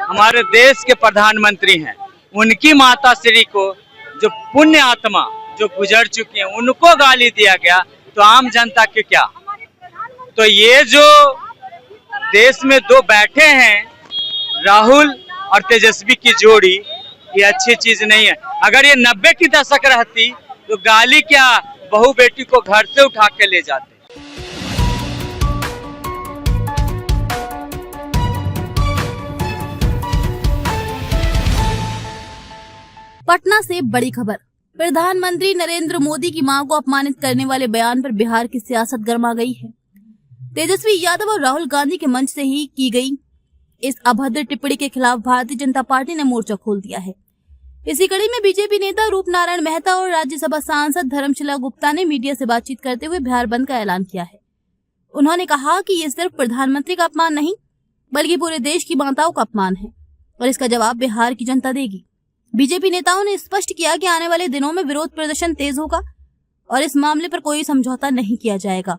हमारे देश के प्रधानमंत्री हैं, उनकी माता श्री को जो पुण्य आत्मा जो गुजर चुकी हैं उनको गाली दिया गया तो आम जनता के क्या। तो ये जो देश में दो बैठे हैं राहुल और तेजस्वी की जोड़ी, ये अच्छी चीज नहीं है। अगर ये 90 की दशक रहती तो गाली क्या, बहू बेटी को घर से उठा के ले जाते। पटना से बड़ी खबर। प्रधानमंत्री नरेंद्र मोदी की मां को अपमानित करने वाले बयान पर बिहार की सियासत गर्मा गई है। तेजस्वी यादव और राहुल गांधी के मंच से ही की गई इस अभद्र टिप्पणी के खिलाफ भारतीय जनता पार्टी ने मोर्चा खोल दिया है। इसी कड़ी में बीजेपी नेता रूप नारायण मेहता और राज्यसभा सांसद धर्मशिला गुप्ता ने मीडिया से बातचीत करते हुए बिहार बंद का ऐलान किया है। उन्होंने कहा कि ये सिर्फ प्रधानमंत्री का अपमान नहीं बल्कि पूरे देश की माताओं का अपमान है और इसका जवाब बिहार की जनता देगी। बीजेपी नेताओं ने स्पष्ट किया कि आने वाले दिनों में विरोध प्रदर्शन तेज होगा और इस मामले पर कोई समझौता नहीं किया जाएगा।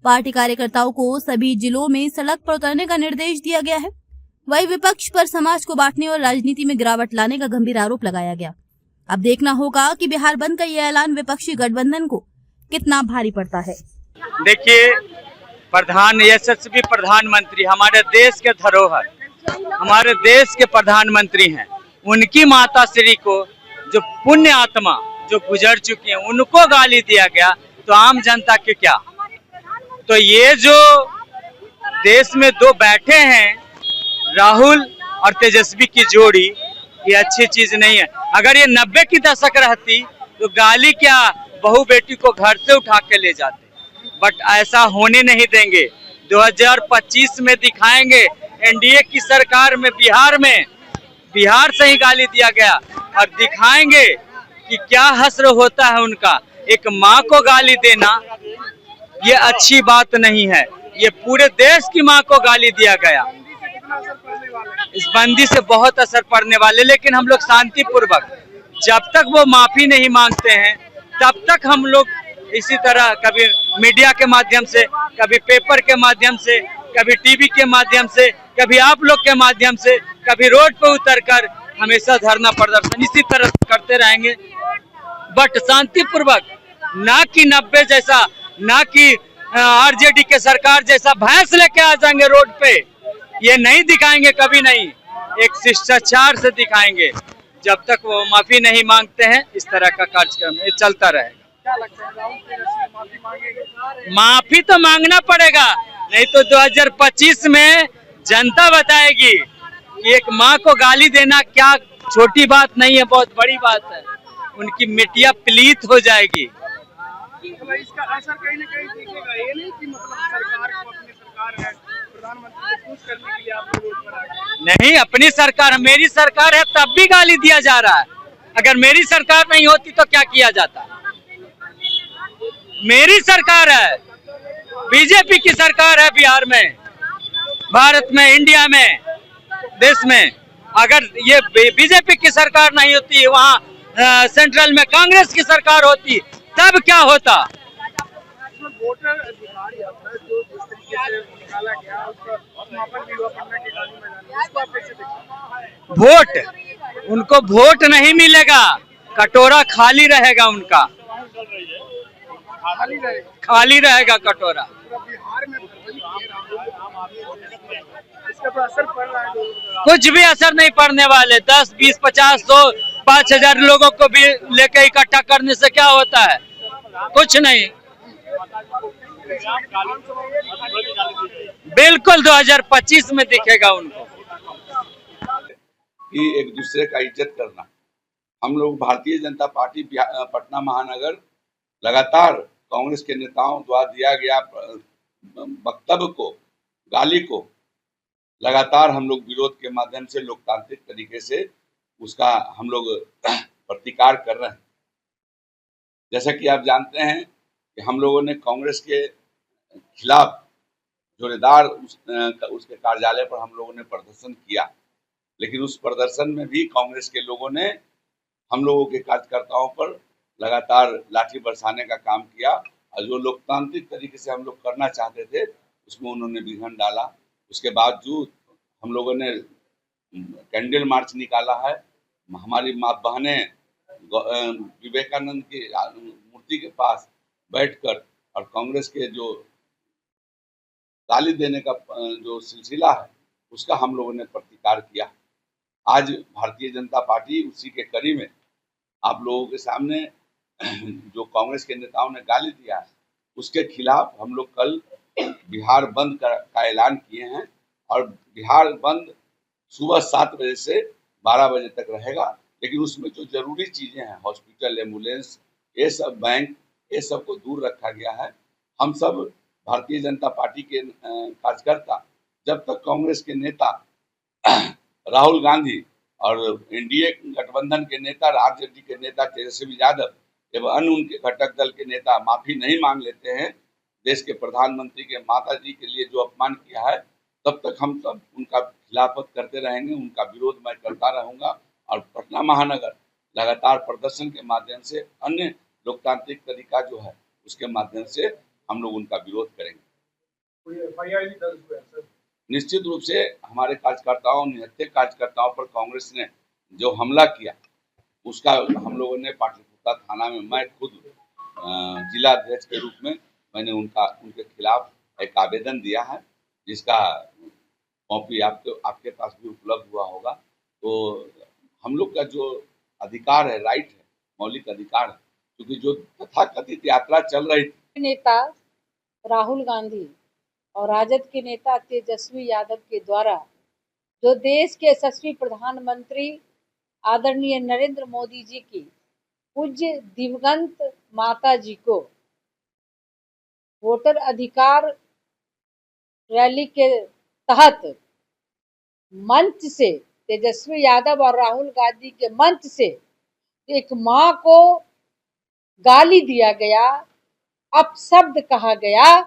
पार्टी कार्यकर्ताओं को सभी जिलों में सड़क पर उतरने का निर्देश दिया गया है। वही विपक्ष पर समाज को बांटने और राजनीति में गिरावट लाने का गंभीर आरोप लगाया गया। अब देखना होगा कि बिहार बंद का यह ऐलान विपक्षी गठबंधन को कितना भारी पड़ता है। देखिए, यशस्वी प्रधानमंत्री हमारे देश के धरोहर, हमारे देश के प्रधानमंत्री हैं, उनकी माता श्री को जो पुण्य आत्मा जो गुजर चुकी हैं उनको गाली दिया गया तो आम जनता के क्या। तो ये जो देश में दो बैठे हैं राहुल और तेजस्वी की जोड़ी, ये अच्छी चीज नहीं है। अगर ये 90 की दशक रहती तो गाली क्या, बहू बेटी को घर से उठा के ले जाते। बट ऐसा होने नहीं देंगे। 2025 में दिखाएंगे एनडीए की सरकार में बिहार से ही गाली दिया गया और दिखाएंगे कि क्या हश्र होता है उनका। एक माँ को गाली देना ये अच्छी बात नहीं है। ये पूरे देश की माँ को गाली दिया गया। इस बंदी से बहुत असर पड़ने वाले, लेकिन हम लोग शांतिपूर्वक, जब तक वो माफी नहीं मांगते हैं तब तक हम लोग इसी तरह कभी मीडिया के माध्यम से, कभी पेपर के माध्यम से, कभी टीवी के माध्यम से, कभी आप लोग के माध्यम से, कभी रोड पे उतरकर हमेशा धरना प्रदर्शन इसी तरह करते रहेंगे। बट शांतिपूर्वक, ना कि 90 जैसा, ना कि आरजेडी के सरकार जैसा भैंस लेके आ जाएंगे रोड पे, ये नहीं दिखाएंगे, कभी नहीं। एक शिष्टाचार से दिखाएंगे। जब तक वो माफी नहीं मांगते हैं इस तरह का कार्यक्रम ये चलता रहेगा। क्या लगता है, राहुल माफी मांगेंगे? माफी तो मांगना पड़ेगा, नहीं तो 2025 में जनता बताएगी कि एक माँ को गाली देना क्या छोटी बात नहीं है, बहुत बड़ी बात है। उनकी मिट्टियां प्लीत हो जाएगी। इसका असर कहीं ना कहीं दिखेगा। ये नहीं कि मतलब सरकार को, अपनी सरकार है, प्रधानमंत्री को खुश करने के लिए आप रोड पर आ गए। नहीं, अपनी सरकार, मेरी सरकार है तब भी गाली दिया जा रहा है। अगर मेरी सरकार नहीं होती तो क्या किया जाता। मेरी सरकार है, बीजेपी की सरकार है बिहार में, भारत में, इंडिया में, देश में। अगर ये बीजेपी की सरकार नहीं होती, वहाँ सेंट्रल में कांग्रेस की सरकार होती, तब क्या होता। वोटर अधिकार यात्रा जो जिस तरीके से निकाला गया, उसका समापन भी हुआ पटना के गांधी मैदान में, उसको आप कैसे देखते हैं? वोट, उनको वोट नहीं मिलेगा, कटोरा खाली रहेगा उनका, खाली रहेगा कटोरा। बिहार में इसका तो असर पड़ रहा है। कुछ भी असर नहीं पड़ने वाले। 10, 20, 50, 100, 5,000 लोगों को भी लेकर इकट्ठा करने से क्या होता है, कुछ नहीं। बिल्कुल 2025 में दिखेगा उनको कि एक दूसरे का इज्जत करना। हम लोग भारतीय जनता पार्टी पटना महानगर लगातार कांग्रेस के नेताओं द्वारा दिया गया वक्तव्य को, गाली को लगातार हम लोग विरोध के माध्यम से लोकतांत्रिक तरीके से उसका हम लोग प्रतिकार कर रहे हैं। जैसा कि आप जानते हैं कि हम लोगों ने कांग्रेस के खिलाफ जोरदार उसके कार्यालय पर हम लोगों ने प्रदर्शन किया, लेकिन उस प्रदर्शन में भी कांग्रेस के लोगों ने हम लोगों के कार्यकर्ताओं पर लगातार लाठी बरसाने का काम किया और जो लोकतांत्रिक तरीके से हम लोग करना चाहते थे उसमें उन्होंने विघ्न डाला। उसके बावजूद हम लोगों ने कैंडल मार्च निकाला है। हमारी माँ बहनें विवेकानंद की मूर्ति के पास बैठकर और कांग्रेस के जो गाली देने का जो सिलसिला है उसका हम लोगों ने प्रतिकार किया। आज भारतीय जनता पार्टी उसी के कड़ी में आप लोगों के सामने जो कांग्रेस के नेताओं ने गाली दिया है उसके खिलाफ हम लोग कल बिहार बंद का ऐलान किए हैं और बिहार बंद सुबह 7 बजे से 12 बजे तक रहेगा। लेकिन उसमें जो जरूरी चीजें हैं, हॉस्पिटल, एम्बुलेंस, ये सब, बैंक, ये सब को दूर रखा गया है। हम सब भारतीय जनता पार्टी के कार्यकर्ता जब तक कांग्रेस के नेता राहुल गांधी और एनडीए गठबंधन के नेता, आरजेडी के नेता तेजस्वी यादव एवं अन्य उनके घटक दल के नेता माफी नहीं मांग लेते हैं देश के प्रधानमंत्री के माता जी के लिए जो अपमान किया है, तब तक हम सब उनका खिलाफत करते रहेंगे, उनका विरोध मैं करता रहूंगा। और पटना महानगर लगातार प्रदर्शन के माध्यम से, अन्य लोकतांत्रिक तरीका जो है उसके माध्यम से हम लोग उनका विरोध करेंगे। कोई एफआईआर भी दर्ज हुआ है सर? निश्चित रूप से हमारे कार्यकर्ताओं, निहत्थे कार्यकर्ताओं पर कांग्रेस ने जो हमला किया उसका हम लोगों ने पाटलिपुत्रा थाना में, मैं खुद जिला अध्यक्ष के रूप में मैंने उनके खिलाफ एक आवेदन दिया है, जिसका कॉपी आपके पास भी उपलब्ध हुआ होगा। तो हम लोग का जो अधिकार है, राइट है, मौलिक अधिकार है, क्योंकि जो तथाकथित यात्रा चल रही थी, नेता राहुल गांधी और राजद के नेता तेजस्वी यादव के द्वारा जो देश के यशस्वी प्रधानमंत्री आदरणीय नरेंद्र मोदी जी की पूज्य दिवंगत माता जी को वोटर अधिकार रैली के तहत मंच से, तेजस्वी यादव और राहुल गांधी के मंच से एक मां को गाली दिया गया, अपशब्द कहा गया,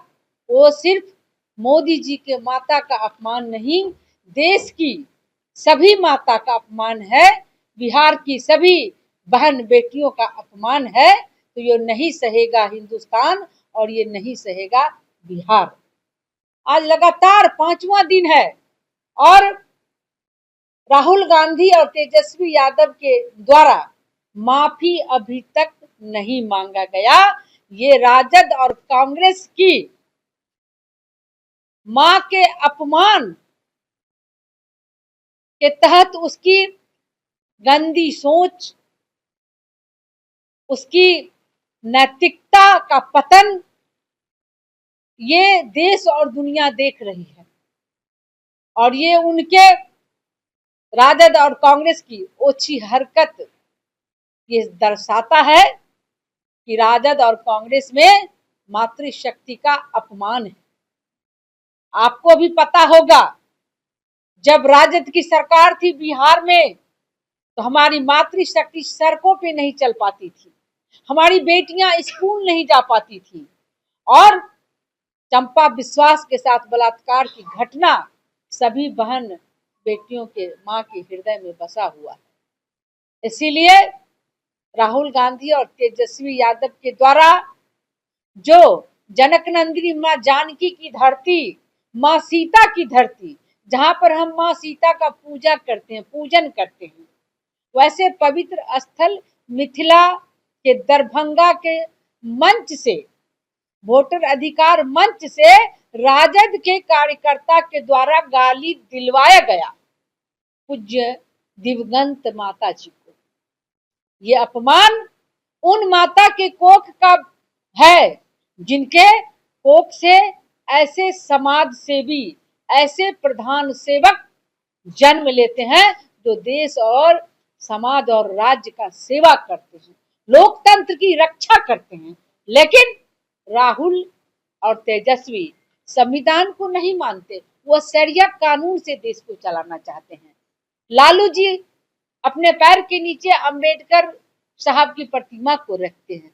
वो सिर्फ मोदी जी के माता का अपमान नहीं, देश की सभी माता का अपमान है, बिहार की सभी बहन बेटियों का अपमान है। तो ये नहीं सहेगा हिंदुस्तान और ये नहीं सहेगा बिहार। आज लगातार 5वां दिन है और राहुल गांधी और तेजस्वी यादव के द्वारा माफी अभी तक नहीं मांगा गया। ये राजद और कांग्रेस की मां के अपमान के तहत उसकी गंदी सोच, उसकी नैतिकता का पतन ये देश और दुनिया देख रही है। और ये उनके राजद और कांग्रेस की ओछी हरकत ये दर्शाता है कि राजद और कांग्रेस में मातृशक्ति का अपमान है। आपको भी पता होगा, जब राजद की सरकार थी बिहार में तो हमारी मातृशक्ति सड़कों पे नहीं चल पाती थी, हमारी बेटियां स्कूल नहीं जा पाती थी और चंपा विश्वास के साथ बलात्कार की घटना सभी बहन बेटियों के मां के हृदय में बसा हुआ है। इसीलिए राहुल गांधी और तेजस्वी यादव के द्वारा जो जनक नंदिनी मां जानकी की धरती, मां सीता की धरती, जहां पर हम मां सीता का पूजा करते हैं, पूजन करते हैं, वैसे पवित्र स्थल मिथिला के दरभंगा के मंच से, वोटर अधिकार मंच से राजद के कार्यकर्ता के द्वारा गाली दिलवाया गया पूज्य दिवंगत माता जी को। ये अपमान उन माता के कोख का है जिनके कोख से ऐसे समाज सेवी, ऐसे प्रधान सेवक जन्म लेते हैं जो देश और समाज और राज्य का सेवा करते हैं, लोकतंत्र की रक्षा करते हैं। लेकिन राहुल और तेजस्वी संविधान को नहीं मानते, वो शरिया कानून से देश को चलाना चाहते हैं। लालू जी अपने पैर के नीचे अंबेडकर साहब की प्रतिमा को रखते हैं।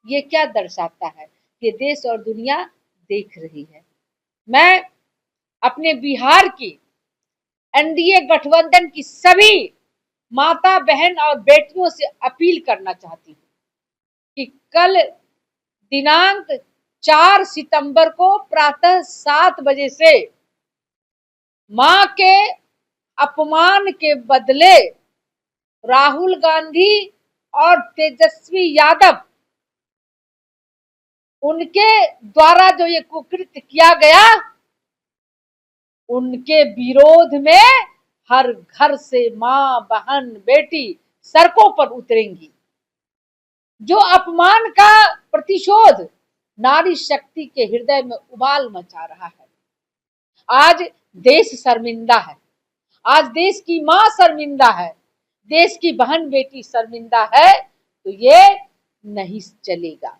ये क्या दर्शाता है? ये देश और दुनिया देख रही है। मैं अपने बिहार की एनडीए गठबंधन की सभी माता बहन और बेटियों से अपील करना चाहती हूँ कि कल दिनांक 4 सितंबर को प्रातः 7 बजे से मां के अपमान के बदले राहुल गांधी और तेजस्वी यादव, उनके द्वारा जो ये कुकृत्य किया गया, उनके विरोध में हर घर से मां, बहन, बेटी सड़कों पर उतरेंगी। जो अपमान का प्रतिशोध नारी शक्ति के हृदय में उबाल मचा रहा है। आज देश शर्मिंदा है, आज देश की मां शर्मिंदा है, देश की बहन बेटी शर्मिंदा है, तो ये नहीं चलेगा।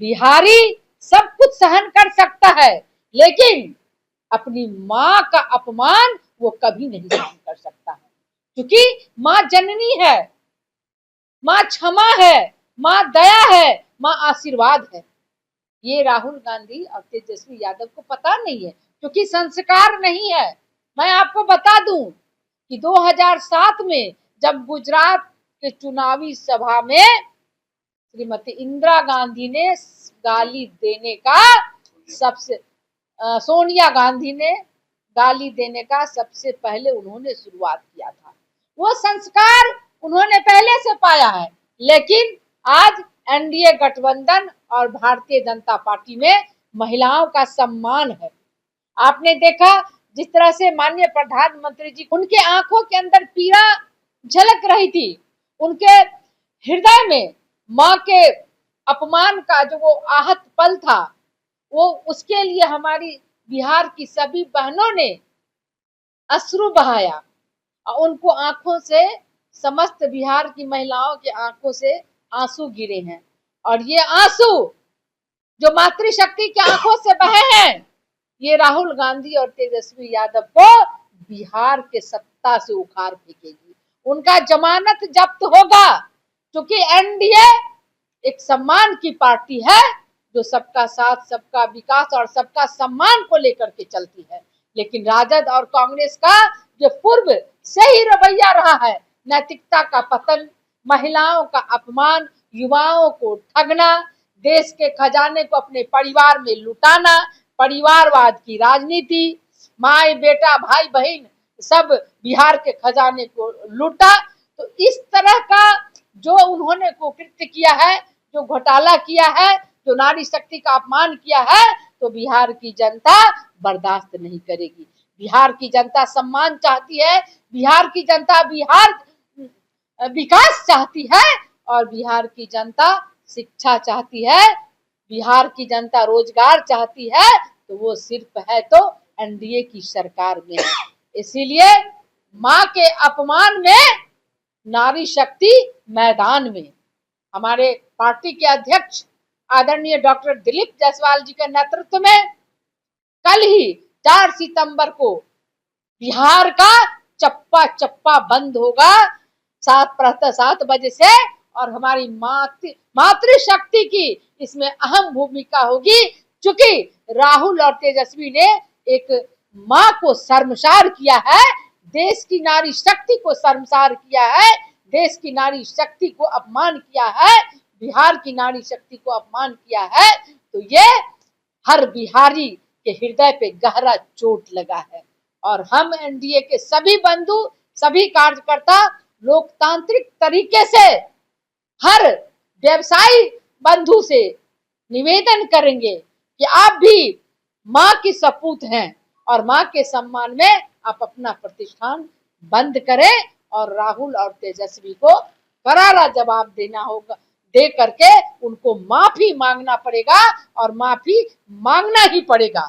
बिहारी सब कुछ सहन कर सकता है, लेकिन अपनी मां का अपमान वो कभी नहीं सहन कर सकता है, क्योंकि मां जननी है, मां क्षमा है, मां दया है, मां आशीर्वाद है। ये राहुल गांधी और तेजस्वी यादव को पता नहीं है, क्योंकि संस्कार नहीं है। मैं आपको बता दूं कि 2007 में जब गुजरात के चुनावी सभा में श्रीमती इंदिरा गांधी ने गाली देने का सोनिया गांधी ने गाली देने का सबसे पहले उन्होंने शुरुआत किया था। वो संस्कार उन्होंने पहले से पाया है, लेकिन आज एनडीए गठबंधन और भारतीय जनता पार्टी में महिलाओं का सम्मान है। आपने देखा जिस तरह से माननीय प्रधानमंत्री जी, उनके आंखों के अंदर पीड़ा झलक रही थी, उनके हृदय में मां के अपमान का जो वो आहत पल था, वो उसके लिए हमारी बिहार की सभी बहनों ने अश्रु बहाया और उनको आंखों से, समस्त बिहार की महिलाओं के आंखों से आंसू गिरे हैं। और ये आंसू जो मातृशक्ति की आंखों से बहे हैं, ये राहुल गांधी और तेजस्वी यादव को बिहार के सत्ता से उखाड़ फेंकेगी। उनका जमानत जब्त होगा, क्योंकि एनडीए एक सम्मान की पार्टी है जो सबका साथ, सबका विकास और सबका सम्मान को लेकर के चलती है। लेकिन राजद और कांग्रेस का जो पूर्व से ही रवैया रहा है, नैतिकता का पतन, महिलाओं का अपमान, युवाओं को ठगना, देश के खजाने को अपने परिवार में लुटाना, परिवारवाद की राजनीति, माँ बेटा भाई बहन सब बिहार के खजाने को लूटा। तो इस तरह का जो उन्होंने कुकृत्य किया है, जो घोटाला किया है, जो नारी शक्ति का अपमान किया है, तो बिहार की जनता बर्दाश्त नहीं करेगी। बिहार की जनता सम्मान चाहती है, बिहार की जनता बिहार विकास चाहती है, और बिहार की जनता शिक्षा चाहती है, बिहार की जनता रोजगार चाहती है, तो वो सिर्फ है तो एनडीए की सरकार में है। इसीलिए मां के अपमान में नारी शक्ति मैदान में। हमारे पार्टी के अध्यक्ष आदरणीय डॉक्टर दिलीप जायसवाल जी के नेतृत्व में कल ही 4 सितंबर को बिहार का चप्पा चप्पा बंद होगा प्रातः 7 बजे से, और हमारी मातृशक्ति की इसमें अहम भूमिका होगी, क्योंकि राहुल और तेजस्वी ने एक मां को शर्मसार किया है, देश की नारी शक्ति को शर्मसार किया है, देश की नारी शक्ति को अपमान किया है, बिहार की नारी शक्ति को अपमान किया है। तो ये हर बिहारी के हृदय पे गहरा चोट लगा है। और हम एनडीए के सभी बंधु, सभी कार्यकर्ता लोकतांत्रिक तरीके से हर व्यवसायी बंधु से निवेदन करेंगे कि आप भी मां की सपूत हैं, और मां के सम्मान में आप अपना प्रतिष्ठान बंद करें, और राहुल और तेजस्वी को करारा जवाब देना होगा, दे करके उनको माफी मांगना पड़ेगा, और माफी मांगना ही पड़ेगा।